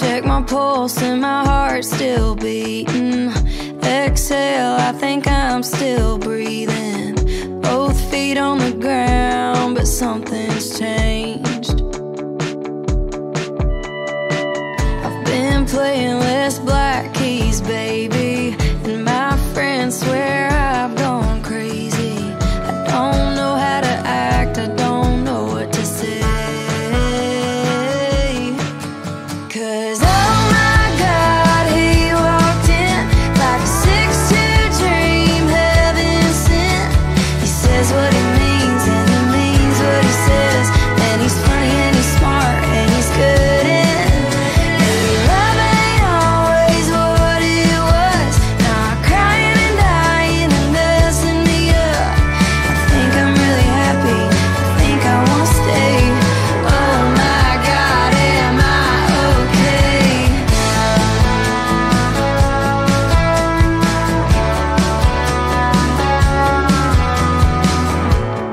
check my pulse and my heart's still beating. Exhale, I think I'm still breathing. Both feet on the ground, but something's changed. I've been playing less black keys, baby, and my friends swear I've gone crazy. I don't know how to act, I don't know what to say. 'Cause oh my God, he walked in like a 6'2" dream, heaven sent. He says what he means and he means what he says, and he's funny and he's smart and he's good. And maybe love ain't always what it was, not crying and dying and messing me up. I think I'm really happy, I think I wanna stay. Oh my God, am I okay?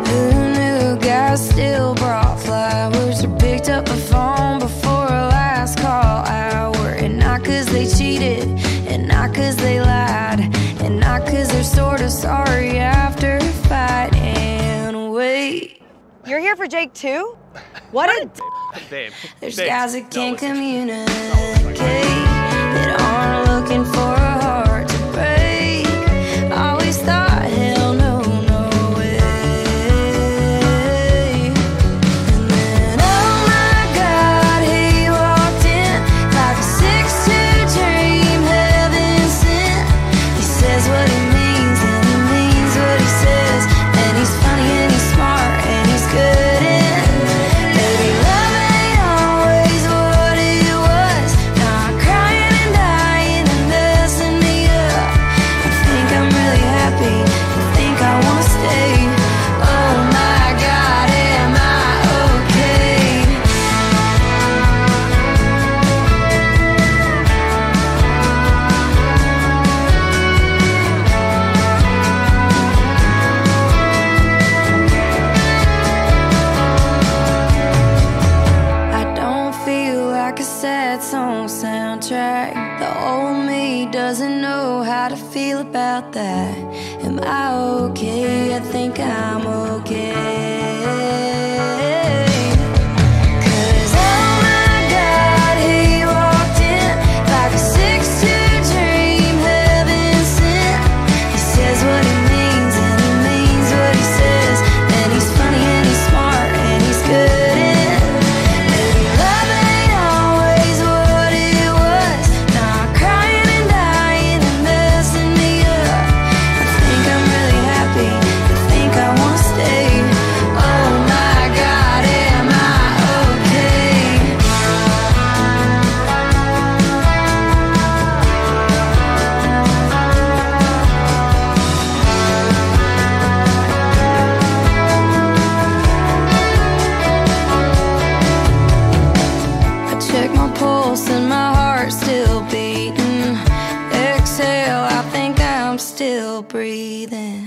Who knew guys still brought flowers or picked up the phone before a last call hour? And not 'cause they cheated, and not 'cause they lied, and not 'cause they're sort of sorry after a fight. And wait, You're here for Jake too? What a Babe. there's babe, guys that no, can't listen. communicate, that aren't looking for a heart to break. Always thought, hell no, no way. And then oh my God, he walked in like a 6'2" dream, heaven sent. He says what he means and he means what he says, and he's funny and he's smart and he's good. And maybe love ain't always what it was, not crying and dying and messing me up. I think I'm really happy, I think I wanna stay. Oh my God, am I okay? I don't feel like a sad song soundtrack. The old me doesn't know how to feel about that. Am I okay? I think I'm okay. 'Cause oh my God, he walked in like a 6'2" dream, heaven sent. He says what he means and he means what he says, and he's funny and he's smart and he's good. And maybe love ain't always what it was, not crying and dying and messing me up. I think I'm really happy, I think I wanna stay. Oh my God, am I okay? I check my pulse and my heart's still beating. Exhale, I think I'm still breathing.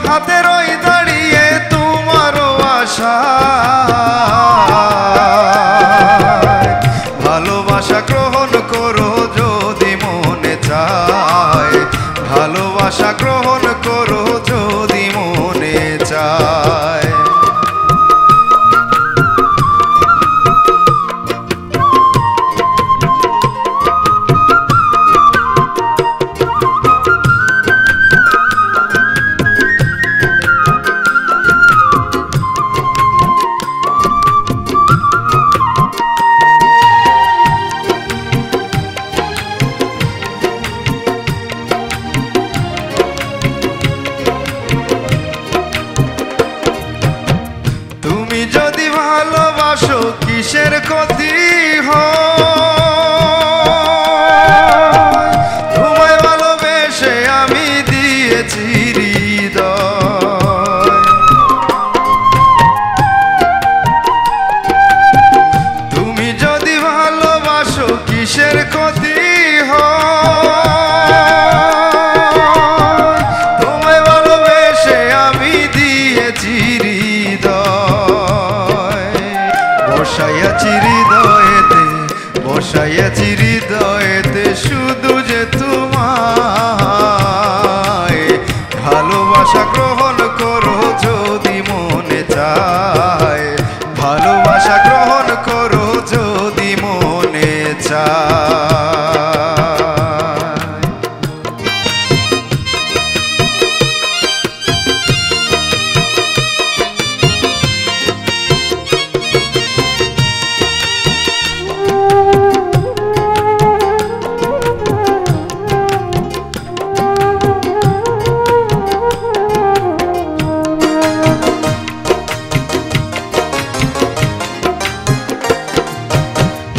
হাতে রই দাঁড়িয়ে তোমারও আশা ভালোবাসা গ্রহণ করো যদি মনে চায় ভালোবাসা গ্রহণ করো যদি মনে চায় ক্ষতি তোমায় ভালোবেসে আমি দিয়েছি হৃদয়। তুমি যদি ভালোবাসো কিসের ক্ষতি তোমায় ভালোবেসে আমি দিয়েছি হৃদয়। বসাইয়াছি হৃদয়েতে বসাইয়াছি হৃদয়েতে শুধু যে তোমায় ভালোবাসা গ্রহণ করো যদি মনে চায় ভালোবাসা গ্রহণ করো যদি মনে চায়।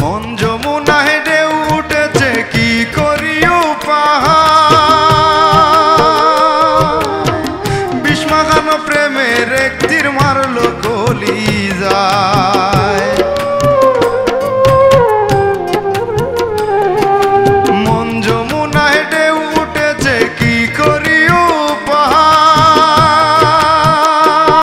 মন যমুনায় ঢেউ উঠেছে কি করিও পাহাড় বিষ্মাখানো প্রেমের এক তীর মারলো কলিজা।